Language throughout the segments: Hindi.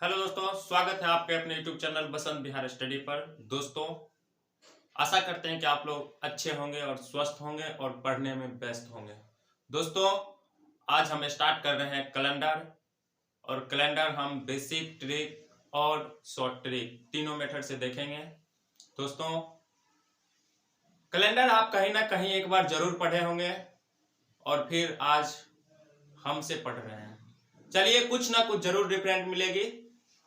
हेलो दोस्तों, स्वागत है आपके अपने YouTube चैनल बसंत बिहार स्टडी पर। दोस्तों, आशा करते हैं कि आप लोग अच्छे होंगे और स्वस्थ होंगे और पढ़ने में व्यस्त होंगे। दोस्तों, आज हम स्टार्ट कर रहे हैं कैलेंडर। और कैलेंडर हम बेसिक ट्रिक और शॉर्ट ट्रिक तीनों मेथड से देखेंगे। दोस्तों, कैलेंडर आप कहीं ना कहीं एक बार जरूर पढ़े होंगे और फिर आज हमसे पढ़ रहे हैं। चलिए, कुछ ना कुछ जरूर डिफरेंट मिलेगी।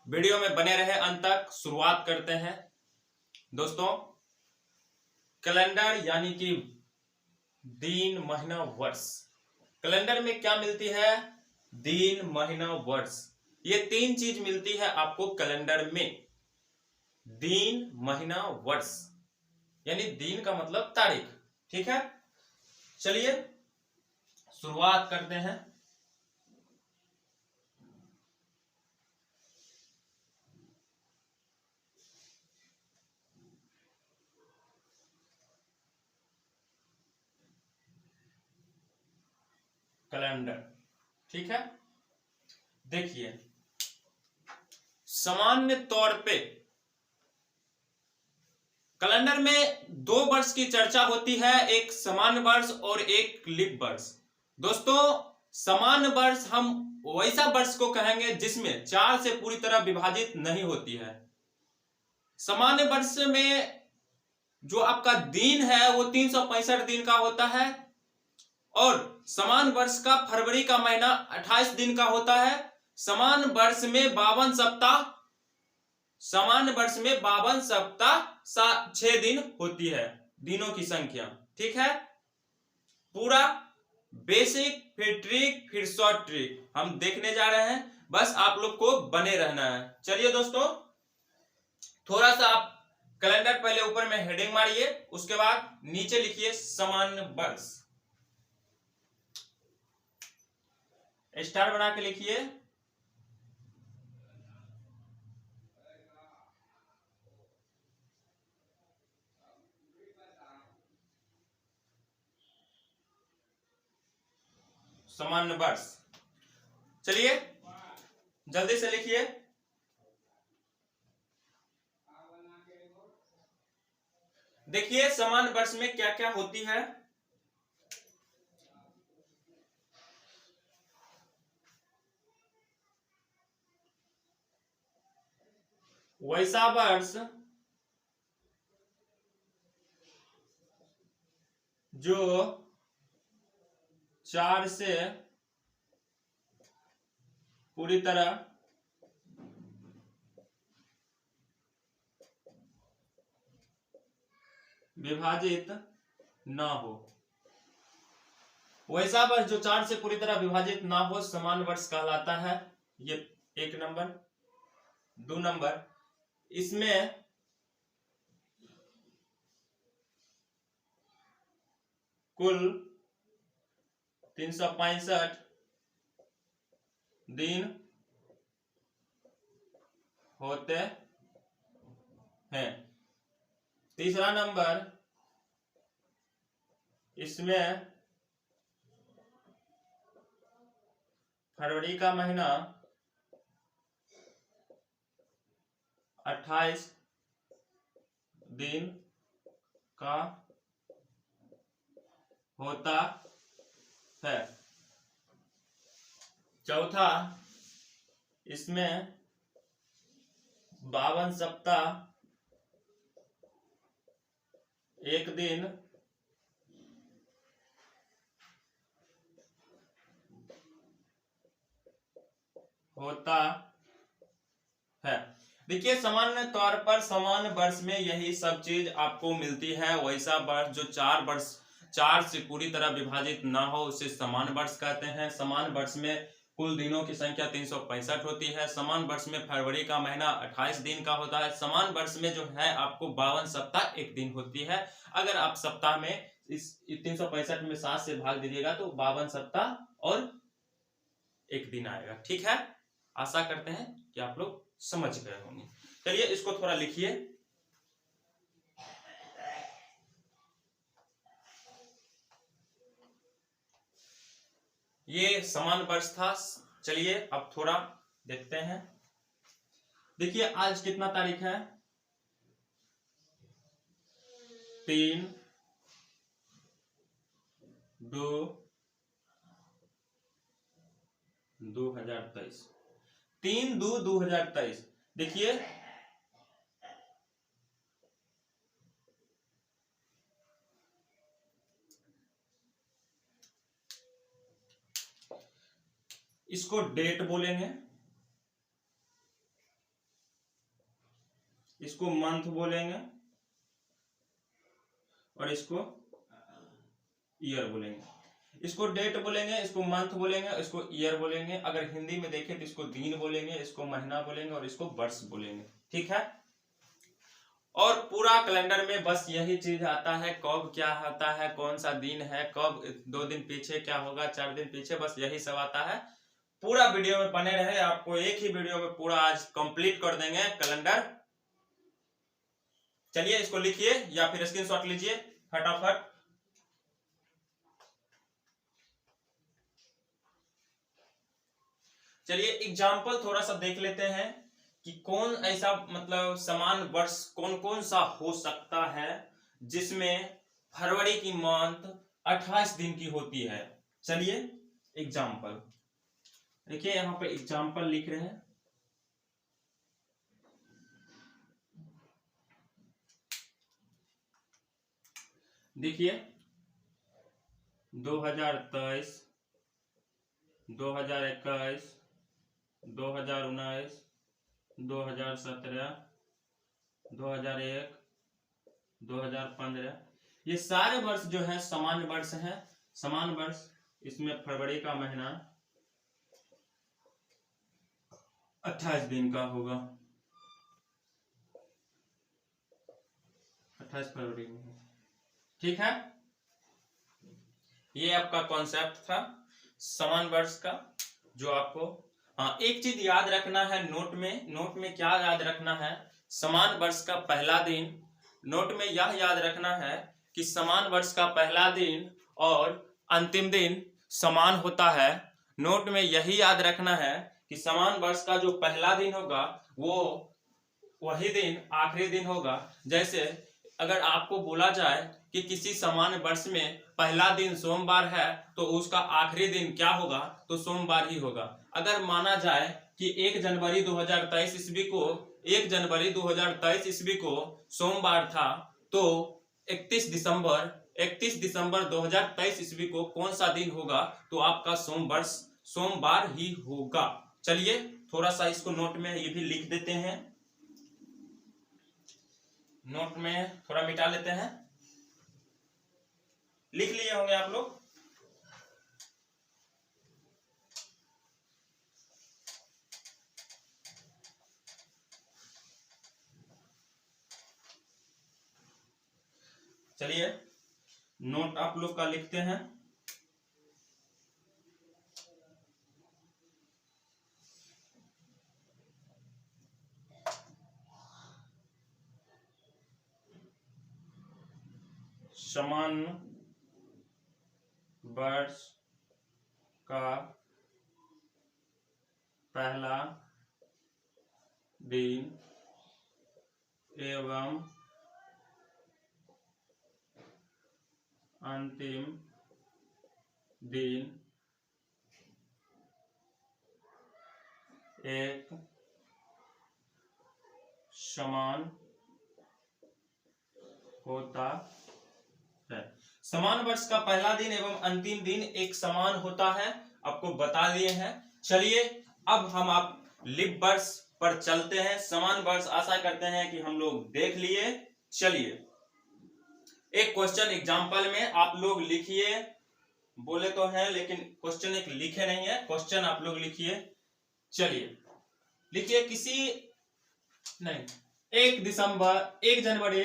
वीडियो में बने रहे अंत तक। शुरुआत करते हैं। दोस्तों, कैलेंडर यानी कि दिन, महीना, वर्ष। कैलेंडर में क्या मिलती है? दिन, महीना, वर्ष। ये तीन चीज मिलती है आपको कैलेंडर में। दिन, महीना, वर्ष, यानी दिन का मतलब तारीख। ठीक है, चलिए शुरुआत करते हैं। कैलेंडर, ठीक है। देखिए, सामान्य तौर पे कैलेंडर में दो वर्ष की चर्चा होती है, एक सामान्य वर्ष और एक लीप वर्ष। दोस्तों, सामान्य वर्ष हम वैसा वर्ष को कहेंगे जिसमें 4 से पूरी तरह विभाजित नहीं होती है। सामान्य वर्ष में जो आपका दिन है वो 365 दिन का होता है और समान वर्ष का फरवरी का महीना 28 दिन का होता है। समान वर्ष में 52 सप्ताह, समान वर्ष में 52 सप्ताह 6 दिन होती है, दिनों की संख्या। ठीक है, पूरा बेसिक, फिर ट्रिक, फिर शॉर्ट ट्रिक हम देखने जा रहे हैं। बस आप लोग को बने रहना है। चलिए दोस्तों, थोड़ा सा आप कैलेंडर पहले ऊपर में हेडिंग मारिए, उसके बाद नीचे लिखिए सामान्य वर्ष। स्टार बना के लिखिए। सामान्य वर्ष। चलिए जल्दी से लिखिए। देखिए समान वर्ष में क्या क्या होती है। वैसा वर्ष जो 4 से पूरी तरह विभाजित ना हो। वैसा वर्ष जो 4 से पूरी तरह विभाजित ना हो समान वर्ष कहलाता है। ये 1 नंबर। 2 नंबर, इसमें कुल 365 दिन होते हैं। तीसरा नंबर, इसमें फरवरी का महीना 28 दिन का होता है। चौथा, इसमें 52 सप्ताह 1 दिन होता है। देखिए, सामान्य तौर पर समान वर्ष में यही सब चीज आपको मिलती है। वैसा वर्ष जो 4 से पूरी तरह विभाजित ना हो उसे समान वर्ष कहते हैं। समान वर्ष में कुल दिनों की संख्या 365 होती है। समान वर्ष में फरवरी का महीना 28 दिन का होता है। समान वर्ष में जो है आपको 52 सप्ताह 1 दिन होती है। अगर आप सप्ताह में इस 365 में 7 से भाग दीजिएगा तो 52 सप्ताह और 1 दिन आएगा। ठीक है, आशा करते हैं कि आप लोग समझ गए होंगे। चलिए इसको थोड़ा लिखिए। ये समान वर्ष था। चलिए अब थोड़ा देखते हैं। देखिए आज कितना तारीख है, 3/2/2023, 3/2/2023। देखिए इसको डेट बोलेंगे, इसको मंथ बोलेंगे और इसको ईयर बोलेंगे। इसको डेट बोलेंगे, इसको मंथ बोलेंगे, इसको ईयर बोलेंगे। अगर हिंदी में देखें तो इसको दिन बोलेंगे, इसको महीना बोलेंगे और इसको वर्ष बोलेंगे। ठीक है। और पूरा कैलेंडर में बस यही चीज आता है, कब क्या होता है, कौन सा दिन है, कब 2 दिन पीछे क्या होगा, 4 दिन पीछे, बस यही सब आता है। पूरा वीडियो में बने रहे, आपको एक ही वीडियो में पूरा आज कंप्लीट कर देंगे कैलेंडर। चलिए इसको लिखिए या फिर स्क्रीनशॉट लीजिए फटाफट। चलिए एग्जाम्पल थोड़ा सा देख लेते हैं कि कौन ऐसा मतलब समान वर्ष कौन कौन सा हो सकता है जिसमें फरवरी की मंथ 28 दिन की होती है। चलिए एग्जाम्पल देखिए, यहां पे एग्जाम्पल लिख रहे हैं। देखिए 2023, 2021, 2019, 2017, 2001, 2015, ये सारे वर्ष जो है समान वर्ष है। समान वर्ष, इसमें फरवरी का महीना 28 दिन का होगा, 28 फरवरी में। ठीक है, ये आपका कॉन्सेप्ट था समान वर्ष का, जो आपको हाँ एक चीज याद रखना है नोट में क्या याद रखना है, समान वर्ष का पहला दिन, नोट में यह याद रखना है कि समान वर्ष का पहला दिन और अंतिम दिन समान होता है। नोट में यही याद रखना है कि समान वर्ष का जो पहला दिन होगा वो वही दिन आखिरी दिन होगा। जैसे अगर आपको बोला जाए कि किसी समान वर्ष में पहला दिन सोमवार है तो उसका आखिरी दिन क्या होगा, तो सोमवार ही होगा। अगर माना जाए कि 1 जनवरी 2023 ईस्वी को 1 जनवरी 2023 ईस्वी को सोमवार था, तो 31 दिसंबर 2023 ईस्वी को कौन सा दिन होगा, तो आपका सोमवार ही होगा। चलिए थोड़ा सा इसको नोट में ये भी लिख देते हैं, नोट में थोड़ा मिटा लेते हैं। लिख लिए होंगे आप लोग। चलिए नोट आप लोग का लिखते हैं। समान वर्ष का पहला दिन एवं अंतिम दिन एक समान होता है। समान वर्ष का पहला दिन एवं अंतिम दिन एक समान होता है, आपको बता दिए हैं। चलिए अब हम आप लीप वर्ष पर चलते हैं। समान वर्ष आशा करते हैं कि हम लोग देख लिए। चलिए एक क्वेश्चन एग्जाम्पल में आप लोग लिखिए, बोले तो हैं लेकिन क्वेश्चन एक लिखे नहीं है, क्वेश्चन आप लोग लिखिए। चलिए लिखिए, किसी नहीं 1 जनवरी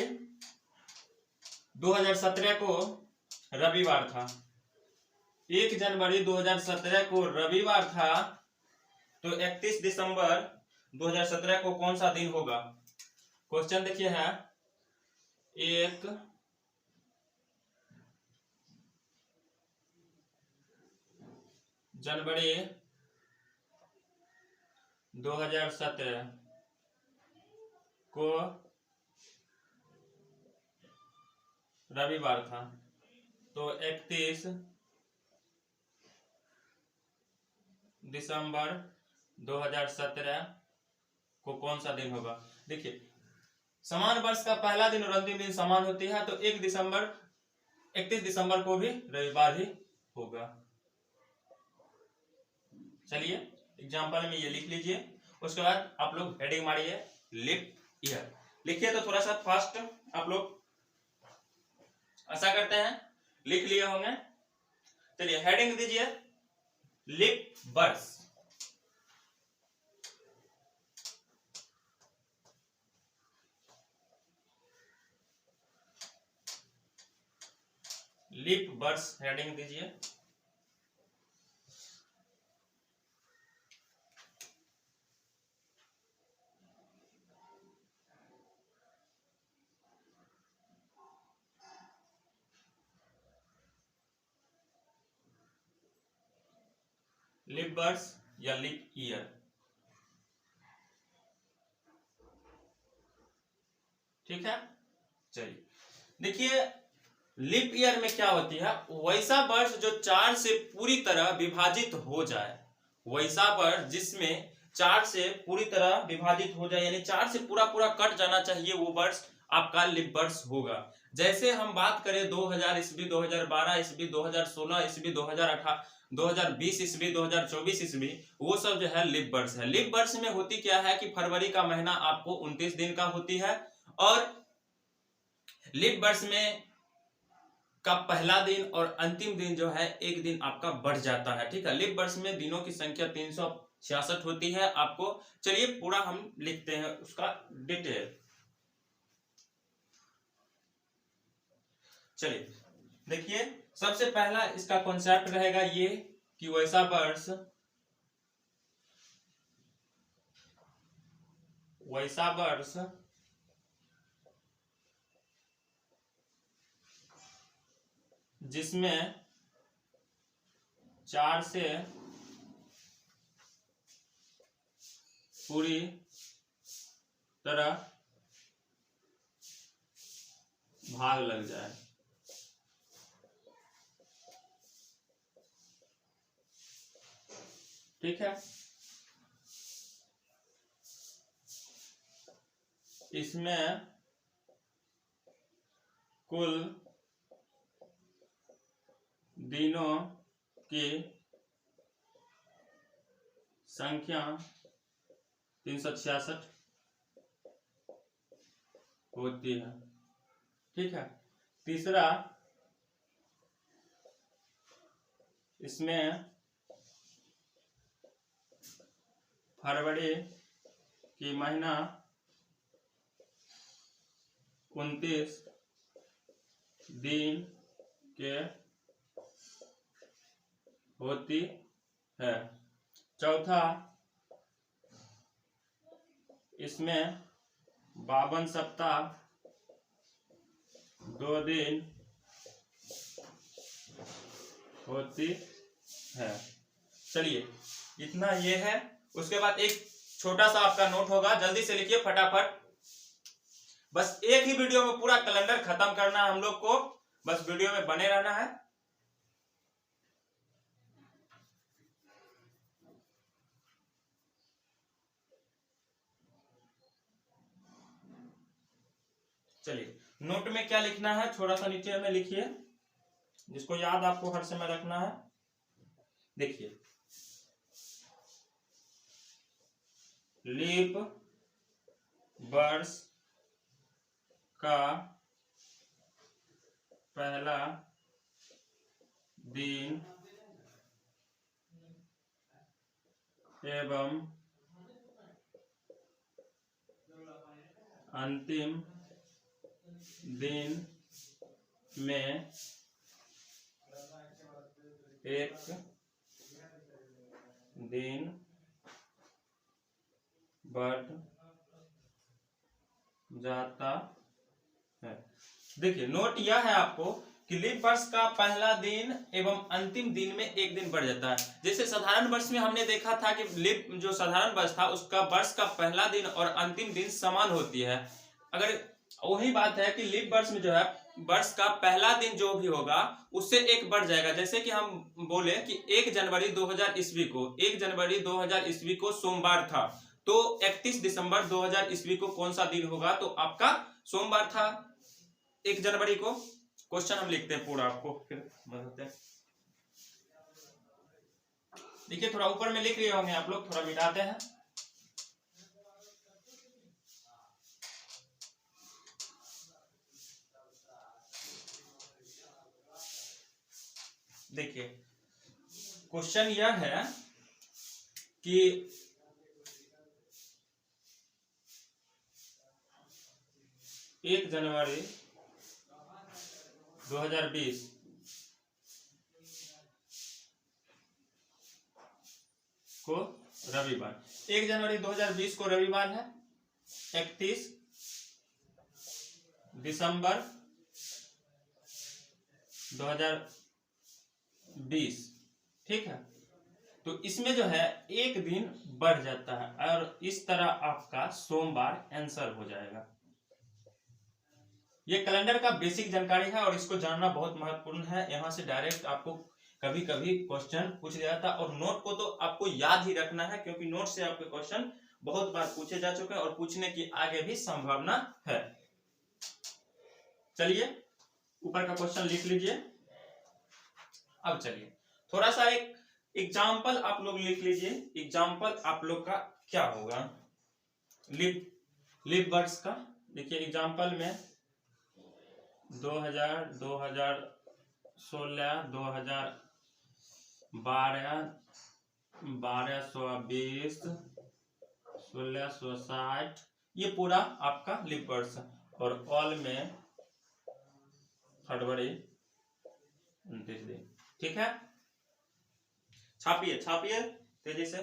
2017 को रविवार था। 1 जनवरी 2017 को रविवार था, तो 31 दिसंबर 2017 को कौन सा दिन होगा। क्वेश्चन देखिए है 1 जनवरी 2017 को रविवार था, तो 31 दिसंबर 2017 को कौन सा दिन होगा। देखिए समान वर्ष का पहला दिन और अंतिम दिन समान होती है, तो 31 दिसंबर को भी रविवार ही होगा। चलिए एग्जाम्पल में ये लिख लीजिए, उसके बाद आप लोग हेडिंग मारिए लीप ईयर लिखिए। तो थोड़ा सा फास्ट आप लोग ऐसा करते हैं, लिख लिए होंगे। चलिए हेडिंग दीजिए लीप वर्ष। लीप वर्ष हेडिंग दीजिए। लीप वर्ष या लीप ईयर, ठीक है। चलिए देखिए लीप ईयर में क्या होती है, वैसा वर्ष जो 4 से पूरी तरह विभाजित हो जाए, वैसा वर्ष जिसमें 4 से पूरी तरह विभाजित हो जाए, यानी 4 से पूरा पूरा कट जाना चाहिए, वो वर्ष आपका लीप वर्ष होगा। जैसे हम बात करें 2000 ईस्वी, 2012 ईस्वी, 2016 ईस्वी, 2020 ईस्वी, 2024 ईस्वी, वो सब जो है लीप वर्ष है। लीप वर्ष में होती क्या है कि फरवरी का महीना आपको 29 दिन का होती है, और लीप वर्ष में का पहला दिन और अंतिम दिन जो है एक दिन आपका बढ़ जाता है, ठीक है। लीप वर्ष में दिनों की संख्या 366 होती है आपको। चलिए पूरा हम लिखते हैं उसका डिटेल। चलिए देखिए सबसे पहला इसका कॉन्सेप्ट रहेगा ये कि वैसा वर्ष जिसमें 4 से पूरी तरह भाग लग जाए, ठीक है। इसमें कुल दिनों की संख्या 366 होती है, ठीक है। तीसरा, इसमें फरवरी की महीना 29 दिन के होती है। चौथा, इसमें 52 सप्ताह 2 दिन होती है। चलिए इतना ये है। उसके बाद एक छोटा सा आपका नोट होगा, जल्दी से लिखिए फटाफट। बस एक ही वीडियो में पूरा कैलेंडर खत्म करना है हम लोग को, बस वीडियो में बने रहना है। चलिए नोट में क्या लिखना है, थोड़ा सा नीचे में लिखिए, जिसको याद आपको हर समय रखना है। देखिए लीप वर्ष का पहला दिन एवं अंतिम दिन में एक दिन बढ़ जाता है। देखिए नोट यह है आपको कि लीप वर्ष का पहला दिन एवं अंतिम दिन में एक दिन बढ़ जाता है। जैसे साधारण वर्ष में हमने देखा था कि लीप जो साधारण वर्ष था उसका वर्ष का पहला दिन और अंतिम दिन समान होती है। अगर वही बात है कि लीप वर्ष में जो है वर्ष का पहला दिन जो भी होगा उससे एक बढ़ जाएगा। जैसे कि हम बोले कि 1 जनवरी 2000 ईस्वी को 1 जनवरी 2000 ईस्वी को सोमवार था, तो 31 दिसंबर 2000 ईस्वी को कौन सा दिन होगा? तो आपका सोमवार था 1 जनवरी को। क्वेश्चन हम लिखते हैं पूरा, आपको फिर बताते हैं। देखिए थोड़ा ऊपर में लिख रहे होंगे आप लोग, थोड़ा मिटाते हैं। देखिए क्वेश्चन यह है कि 1 जनवरी 2020 को रविवार, 1 जनवरी 2020 को रविवार है, 31 दिसंबर 2020, ठीक है। तो इसमें जो है एक दिन बढ़ जाता है और इस तरह आपका सोमवार आंसर हो जाएगा। ये कैलेंडर का बेसिक जानकारी है और इसको जानना बहुत महत्वपूर्ण है। यहाँ से डायरेक्ट आपको कभी कभी क्वेश्चन पूछ दिया था, और नोट को तो आपको याद ही रखना है क्योंकि नोट से आपके क्वेश्चन बहुत बार पूछे जा चुके हैं और पूछने की आगे भी संभावना है। चलिए ऊपर का क्वेश्चन लिख लीजिए। अब चलिए थोड़ा सा एक एग्जाम्पल आप लोग लिख लीजिए। एग्जाम्पल आप लोग का क्या होगा लीप वर्ष का। देखिए एग्जाम्पल में 2000, 2016, 2012, 1220, 1660, ये पूरा आपका लीप वर्ष, और ऑल में फरवरी 29 दिन, ठीक है। छापिए छापिए तेजी से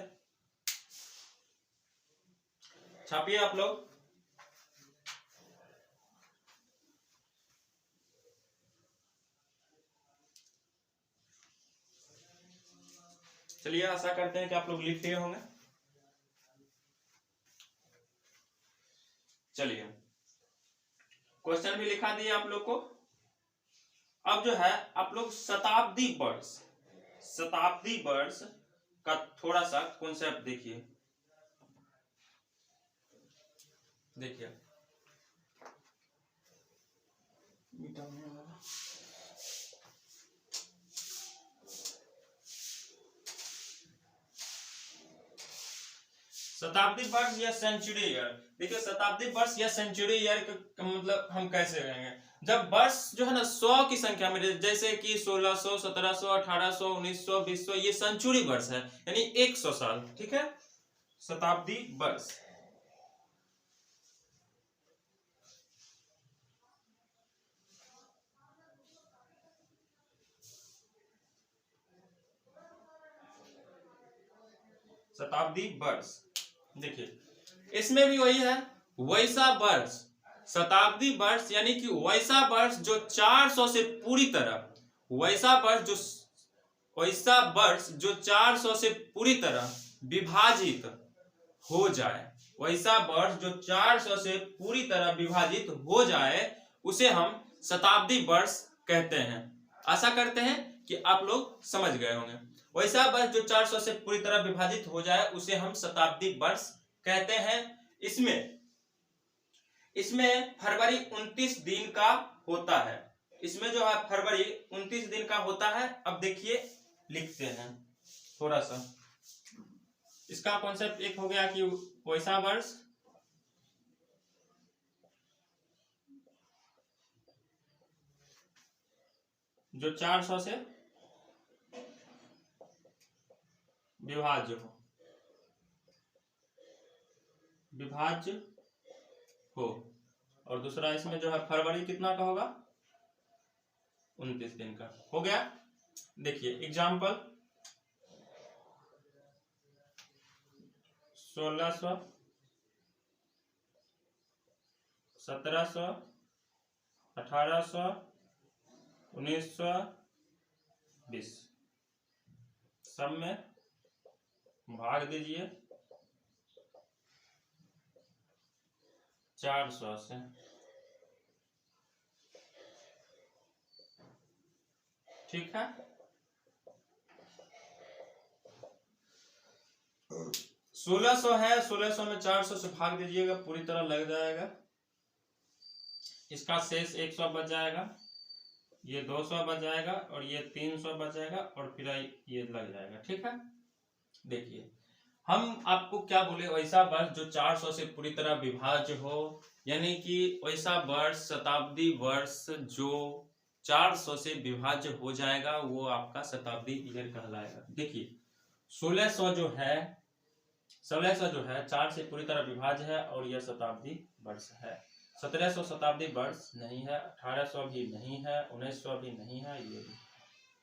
छापिए आप लोग। चलिए आशा करते हैं कि आप लोग लिख लिए होंगे। चलिए क्वेश्चन भी लिखा दिए आप लोग को। अब जो है आप लोग शताब्दी वर्ष का थोड़ा सा कॉन्सेप्ट देखिए। देखिए शताब्दी वर्ष या सेंचुरी ईयर। देखिए शताब्दी वर्ष या सेंचुरी ईयर का मतलब हम कैसे करेंगे? जब वर्ष जो है ना 100 की संख्या में, जैसे कि 1600, 1700, 1800, 1900, 2000, ये सेंचुरी वर्ष है, यानी 100 साल, ठीक है। शताब्दी वर्ष शताब्दी वर्ष। देखिए इसमें भी वही है, वैसा वर्ष। शताब्दी वर्ष यानी कि वैसा वर्ष जो 400 से पूरी तरह वैसा वर्ष जो 400 से पूरी तरह विभाजित हो जाए। वैसा वर्ष जो 400 से पूरी तरह विभाजित हो जाए उसे हम शताब्दी वर्ष कहते हैं। आशा करते हैं कि आप लोग समझ गए होंगे। वैसा वर्ष जो 400 से पूरी तरह विभाजित हो जाए उसे हम शताब्दी वर्ष कहते हैं। इसमें फरवरी 29 दिन का होता है। इसमें जो है फरवरी 29 दिन का होता है। अब देखिए लिखते हैं थोड़ा सा। इसका कॉन्सेप्ट एक हो गया कि वैसा वर्ष जो 400 से विभाज्य हो, और दूसरा इसमें जो है फरवरी कितना का होगा? 29 दिन का हो गया। देखिए एग्जाम्पल 1600, 1700, 1800, 1920 सब में भाग दीजिए 400 से। ठीक है, 1600 है, 1600 में 400 से भाग दीजिएगा, पूरी तरह लग जाएगा। इसका शेष 100 बच जाएगा, ये 200 बच जाएगा और ये 300 बच जाएगा और फिर ये लग जाएगा। ठीक है, देखिए हम आपको क्या बोले, वैसा वर्ष जो 400 से पूरी तरह विभाज्य हो, यानी कि वैसा वर्ष शताब्दी वर्ष जो 400 से विभाज्य हो जाएगा वो आपका शताब्दी ईयर कहलाएगा। देखिए 1600 जो है 4 से पूरी तरह विभाज्य है और यह शताब्दी वर्ष है। 1700 शताब्दी वर्ष नहीं है, 1800 भी नहीं है, 1900 भी नहीं है, ये भी।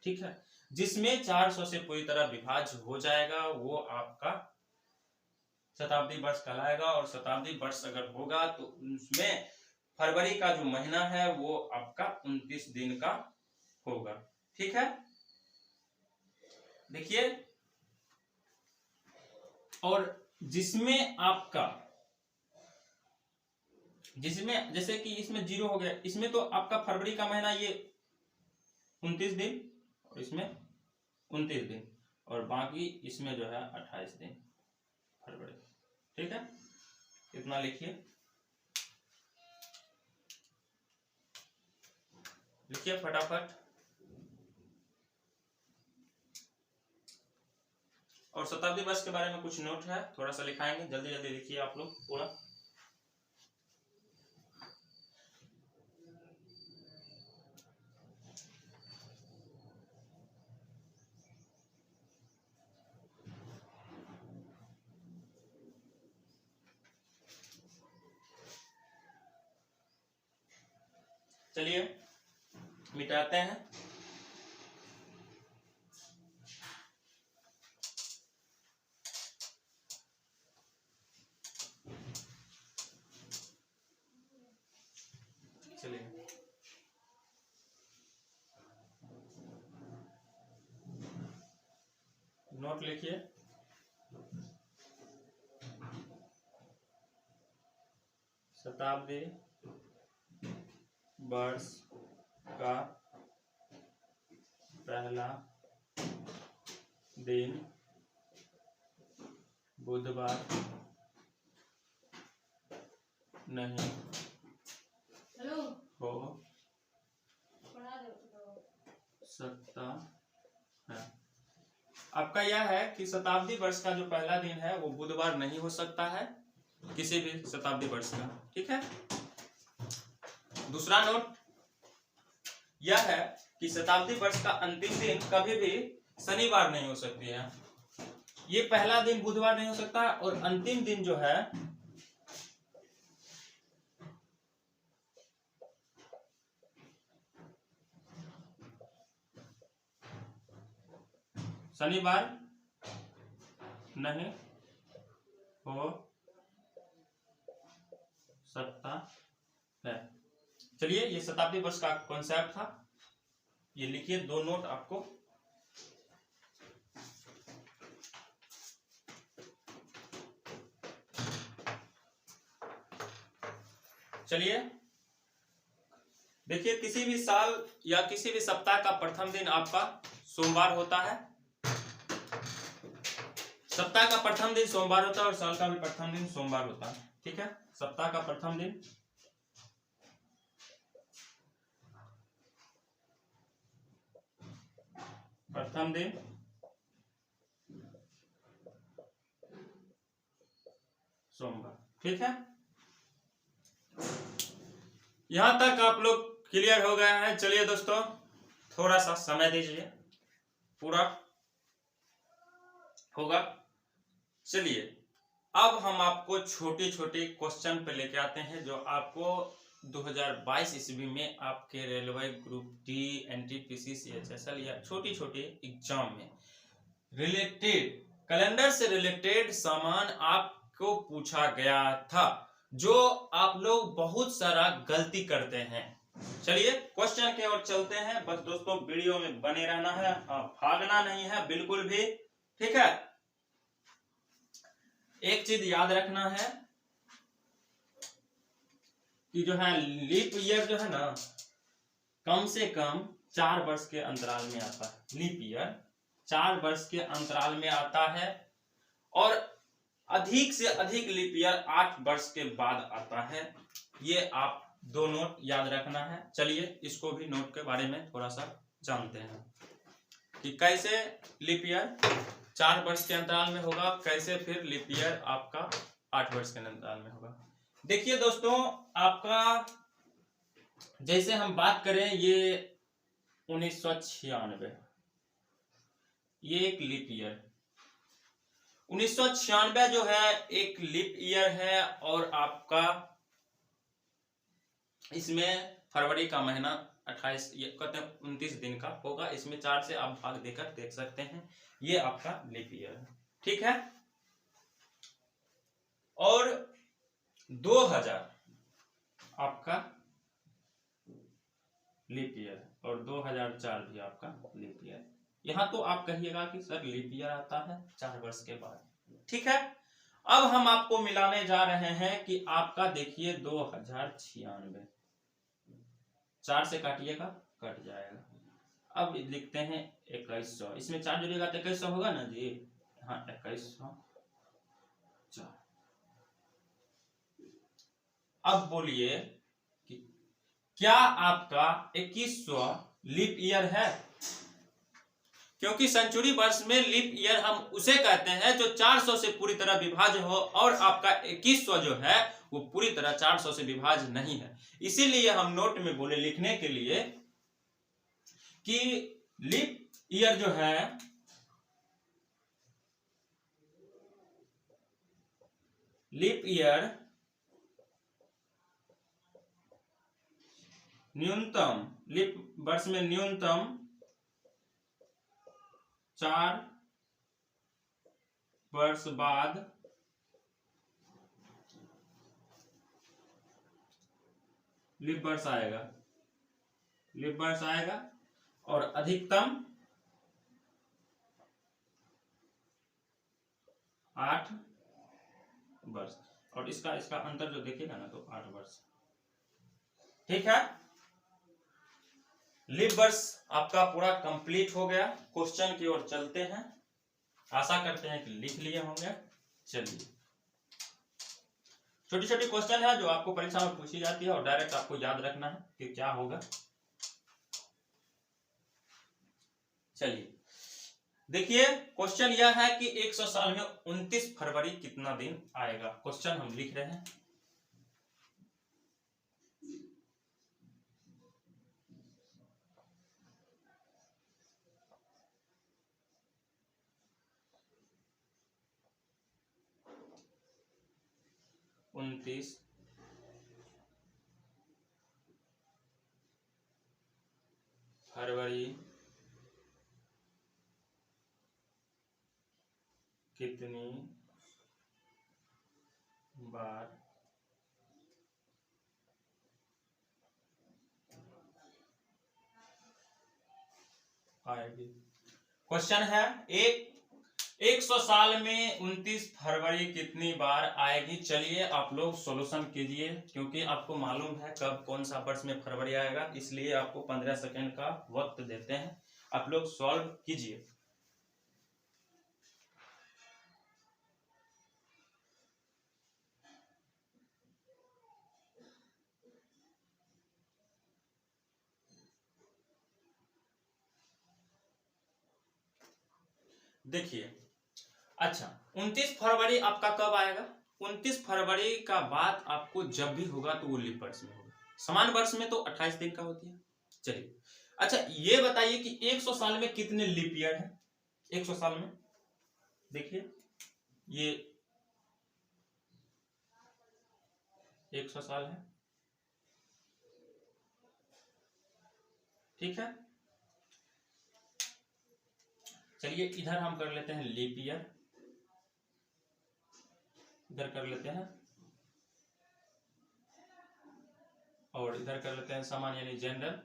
ठीक है, जिसमें 400 से पूरी तरह विभाज्य हो जाएगा वो आपका शताब्दी वर्ष कहलाएगा। और शताब्दी वर्ष अगर होगा तो उसमें फरवरी का जो महीना है वो आपका 29 दिन का होगा। ठीक है, देखिए, और जिसमें आपका जैसे कि इसमें 0 हो गया, इसमें तो आपका फरवरी का महीना ये 29 दिन और इसमें 29 दिन और बाकी इसमें जो है 28 दिन फरवरी। ठीक है, इतना लिखिए, लिखिए फटाफट। और शताब्दी वर्ष के बारे में कुछ नोट है, थोड़ा सा लिखाएंगे, जल्दी जल्दी लिखिए आप लोग पूरा। चलिए मिटाते हैं। चलिए नोट लिखिए, शताब्दी वर्ष का पहला दिन बुधवार नहीं हो सकता है। आपका यह है कि शताब्दी वर्ष का जो पहला दिन है वो बुधवार नहीं हो सकता है किसी भी शताब्दी वर्ष का। ठीक है, दूसरा नोट यह है कि शताब्दी वर्ष का अंतिम दिन कभी भी शनिवार नहीं हो सकती है। ये पहला दिन बुधवार नहीं हो सकता और अंतिम दिन जो है शनिवार नहीं हो सकता है। चलिए, ये शताब्दी वर्ष का कॉन्सेप्ट था, ये लिखिए, 2 नोट आपको। चलिए देखिए, किसी भी साल या किसी भी सप्ताह का प्रथम दिन आपका सोमवार होता है। सप्ताह का प्रथम दिन सोमवार होता है और साल का भी प्रथम दिन सोमवार होता है। ठीक है, सप्ताह का प्रथम दिन सोमवार। ठीक है, यहां तक आप लोग क्लियर हो गए हैं। चलिए दोस्तों, थोड़ा सा समय दीजिए, पूरा होगा। चलिए अब हम आपको छोटे छोटे क्वेश्चन पे लेके आते हैं जो आपको 2022 ईस्वी में आपके railway group D, NTPC, CHSL या छोटी छोटी एग्जाम में रिलेटेड, कैलेंडर से रिलेटेड सामान आपको पूछा गया था, जो आप लोग बहुत सारा गलती करते हैं। चलिए क्वेश्चन की ओर चलते हैं। बस दोस्तों वीडियो में बने रहना है, भागना नहीं है बिल्कुल भी, ठीक है। एक चीज याद रखना है कि जो है लीप ईयर जो है ना, कम से कम 4 वर्ष के अंतराल में आता है। लीप ईयर 4 वर्ष के अंतराल में आता है और अधिक से अधिक लीप ईयर 8 वर्ष के बाद आता है। ये आप दो नोट याद रखना है। चलिए इसको भी नोट के बारे में थोड़ा सा जानते हैं कि कैसे लीप ईयर 4 वर्ष के अंतराल में होगा, कैसे फिर लीप ईयर आपका 8 वर्ष के अंतराल में होगा। देखिए दोस्तों, आपका जैसे हम बात करें ये 1996, ये एक लीप ईयर 1996 जो है एक लीप ईयर है और आपका इसमें फरवरी का महीना 29 दिन का होगा। इसमें 4 से आप भाग देकर देख सकते हैं। ये आपका लीप ईयर है, ठीक है। और 2000 आपका लीप ईयर और 2004 भी आपका लीप ईयर। यहां तो आप कहिएगा कि सर लीप ईयर आता है 4 वर्ष के बाद, ठीक है। अब हम आपको मिलाने जा रहे हैं कि आपका देखिए 2096, 4 से काटिएगा कट जाएगा। अब लिखते हैं 2100, इसमें 4 जुड़ेगा तो 2100 होगा ना जी। हाँ 2100 4। अब बोलिए कि क्या आपका 2100 लीप ईयर है? क्योंकि सेंचुरी वर्ष में लीप ईयर हम उसे कहते हैं जो 400 से पूरी तरह विभाज्य हो, और आपका 2100 जो है वो पूरी तरह 400 से विभाज्य नहीं है। इसीलिए हम नोट में बोले लिखने के लिए कि लीप ईयर जो है लीप ईयर न्यूनतम, लीप वर्ष में न्यूनतम 4 वर्ष बाद लीप वर्ष आएगा, लीप वर्ष आएगा और अधिकतम 8 वर्ष। और इसका अंतर जो देखिएगा ना तो 8 वर्ष, ठीक है। लीप वर्ष आपका पूरा कंप्लीट हो गया। क्वेश्चन की ओर चलते हैं। आशा करते हैं कि लिख लिए होंगे। चलिए छोटी छोटी क्वेश्चन है जो आपको परीक्षा में पूछी जाती है और डायरेक्ट आपको याद रखना है कि क्या होगा। चलिए देखिए, क्वेश्चन यह है कि 100 साल में 29 फरवरी कितना दिन आएगा। क्वेश्चन हम लिख रहे हैं। फरवरी कितनी बार आएगी। क्वेश्चन है 100 साल में 29 फरवरी कितनी बार आएगी। चलिए आप लोग सॉल्यूशन कीजिए, क्योंकि आपको मालूम है कब कौन सा वर्ष में फरवरी आएगा, इसलिए आपको 15 सेकंड का वक्त देते हैं। आप लोग सॉल्व कीजिए। देखिए अच्छा, 29 फरवरी आपका कब आएगा? 29 फरवरी का बाद आपको जब भी होगा तो वो लीप वर्ष में होगा। समान वर्ष में तो 28 दिन का होती है। चलिए अच्छा, ये बताइए कि 100 साल में कितने लीप ईयर है? 100 साल में देखिए ये 100 साल है, ठीक है। चलिए इधर हम कर लेते हैं लीप ईयर, इधर कर लेते हैं और इधर कर लेते हैं समान यानी जनरल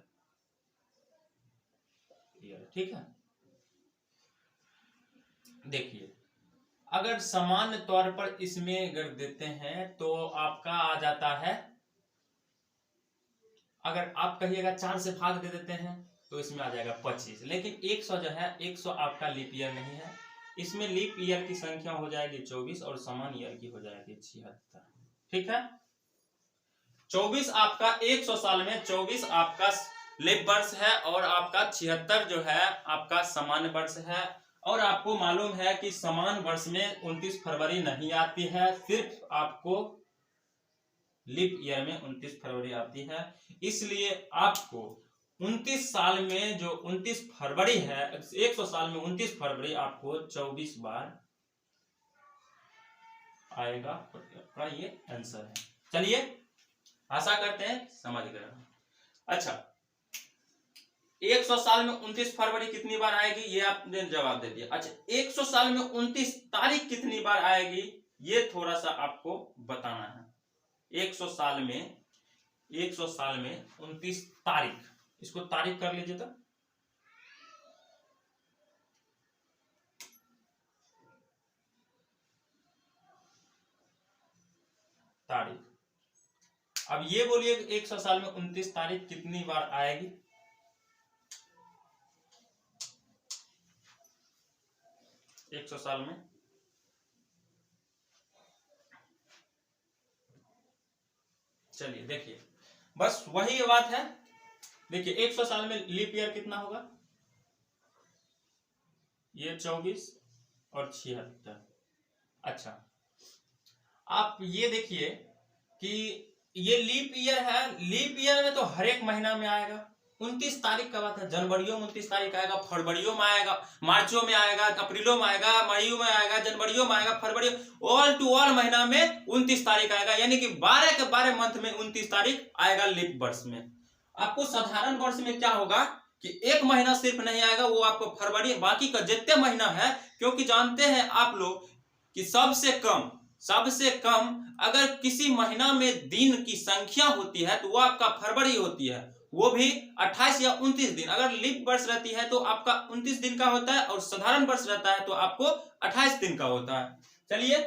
ईयर। ठीक है, देखिए अगर सामान्य तौर पर इसमें अगर देते हैं तो आपका आ जाता है, अगर आप कहिएगा 4 से भाग दे देते हैं तो इसमें आ जाएगा 25, लेकिन 100 जो है 100 आपका लीप ईयर नहीं है, इसमें लीप ईयर की संख्या हो जाएगी 24 और समान ईयर की हो जाएगी 76। ठीक है, 24 आपका 100 साल में 24 आपका लीप वर्ष है और आपका 76 जो है आपका सामान्य वर्ष है। और आपको मालूम है कि समान वर्ष में 29 फरवरी नहीं आती है, सिर्फ आपको लीप ईयर में 29 फरवरी आती है। इसलिए आपको 29 साल में जो 29 फरवरी है, 100 साल में 29 फरवरी आपको 24 बार आएगा। ये आंसर है। चलिए आशा करते हैं समझ गए। अच्छा, 100 साल में 29 फरवरी कितनी बार आएगी ये आपने जवाब दे दिया। अच्छा, 100 साल में 29 तारीख कितनी बार आएगी ये थोड़ा सा आपको बताना है। 100 साल में 29 तारीख, इसको तारीख कर लीजिए तो तारीख। अब ये बोलिए 100 साल में 29 तारीख कितनी बार आएगी। एक 100 साल में चलिए देखिए, बस वही बात है। देखिए 100 साल में लीप ईयर कितना होगा, ये 24 और 76। अच्छा, आप ये देखिए कि ये लीप ईयर है, लीप ईयर में तो हर एक महीना में आएगा। 29 तारीख का बात है, जनवरियों में 29 तारीख आएगा, फरवरियों में आएगा, मार्चों में आएगा, अप्रैलों में आएगा, मईयों में आएगा, जनवरियों में आएगा, फरवरी, ऑल टू ऑल महीना में 29 तारीख आएगा। यानी कि 12 के 12 मंथ में 29 तारीख आएगा लीप वर्ष में। आपको साधारण वर्ष में क्या होगा कि एक महीना सिर्फ नहीं आएगा, वो आपको फरवरी, बाकी का जितने महीना है, क्योंकि जानते हैं आप लोग कि सबसे कम अगर किसी महीना में दिन की संख्या होती है तो वो आपका फरवरी होती है, वो भी 28 या 29 दिन। अगर लीप वर्ष रहती है तो आपका 29 दिन का होता है और साधारण वर्ष रहता है तो आपको 28 दिन का होता है। चलिए,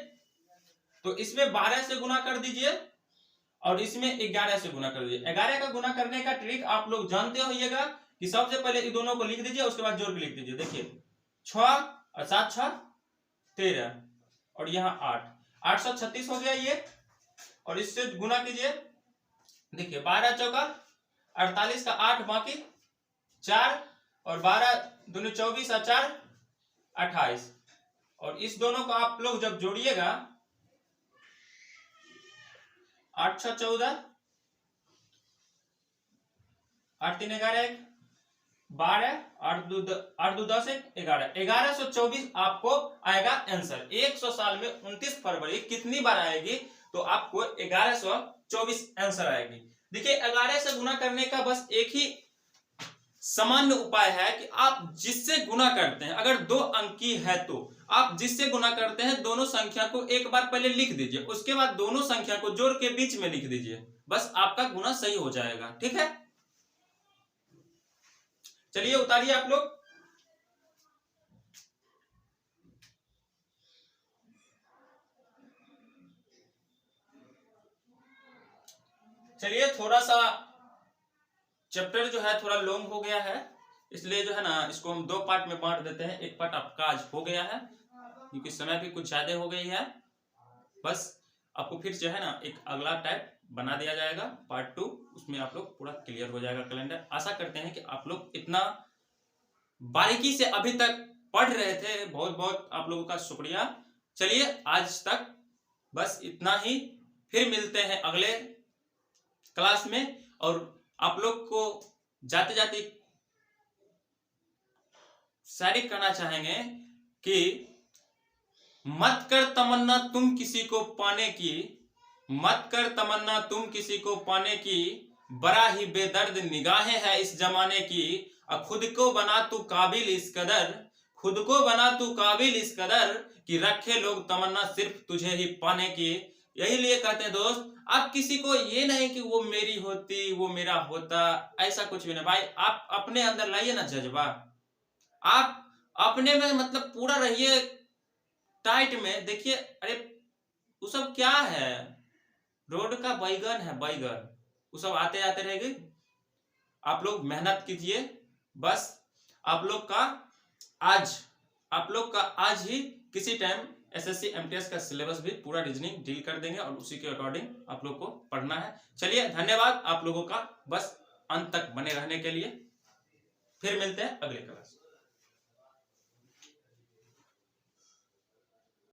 तो इसमें 12 से गुना कर दीजिए और इसमें 11 से गुना कर दीजिए। 11 का गुना करने का ट्रिक आप लोग जानते होइएगा कि सबसे पहले इन दोनों को लिख दीजिए, उसके बाद जोड़ के लिख दीजिए। देखिए 6 और 7 6 13 और यहाँ 8, 836 हो गया ये, और इससे गुना कीजिए। देखिए 12 चौका 48 का 8 बाकी 4 और 12 दूनी 24 और 4 28, और इस दोनों को आप लोग जब जोड़िएगा 8 6 14, 8 3 11 12, 8 2 10 11, 1124 आपको आएगा आंसर। 100 साल में 29 फरवरी कितनी बार आएगी तो आपको 1124 आंसर आएगी। देखिए 11 से गुना करने का बस एक ही सामान्य उपाय है कि आप जिससे गुना करते हैं, अगर 2 अंकी है तो आप जिससे गुना करते हैं दोनों संख्या को एक बार पहले लिख दीजिए, उसके बाद दोनों संख्या को जोड़ के बीच में लिख दीजिए, बस आपका गुना सही हो जाएगा। ठीक है, चलिए उतारिए आप लोग। चलिए, थोड़ा सा चैप्टर जो है थोड़ा लॉन्ग हो गया है, इसलिए जो है ना इसको हम 2 पार्ट में बांट देते हैं। एक पार्ट आपका आज हो गया है क्योंकि समय भी कुछ ज्यादा हो गई है, बस आपको फिर जो है ना एक अगला टाइप बना दिया जाएगा पार्ट 2, उसमें आप लोग पूरा क्लियर हो जाएगा कैलेंडर। आशा करते हैं कि आप लोग इतना बारीकी से अभी तक पढ़ रहे थे, बहुत बहुत आप लोगों का शुक्रिया। चलिए आज तक बस इतना ही, फिर मिलते हैं अगले क्लास में। और आप लोग को जाते जाते शायरी कहना चाहेंगे कि मत कर तमन्ना तुम किसी को पाने की, मत कर तमन्ना तुम किसी को पाने की, बड़ा ही बेदर्द निगाहें है इस जमाने की। खुद को बना तू काबिल इस कदर, खुद को बना तू काबिल इस कदर कि रखे लोग तमन्ना सिर्फ तुझे ही पाने की। यही लिए कहते हैं दोस्त, आप किसी को ये नहीं कि वो मेरी होती वो मेरा होता, ऐसा कुछ भी नहीं भाई। आप अपने अंदर लाइए ना जज्बा, आप अपने में मतलब पूरा रहिए टाइट में। देखिए अरे वो सब क्या है, रोड का बैगन है बैगन, वो सब आते आते रहेगी। आप लोग मेहनत कीजिए बस। आप लोग का आज आप लोग का आज ही किसी टाइम एसएससी एमटीएस का सिलेबस भी पूरा रीजनिंग डील कर देंगे और उसी के अकॉर्डिंग आप लोग को पढ़ना है। चलिए धन्यवाद आप लोगों का बस अंत तक बने रहने के लिए। फिर मिलते हैं अगले क्लास।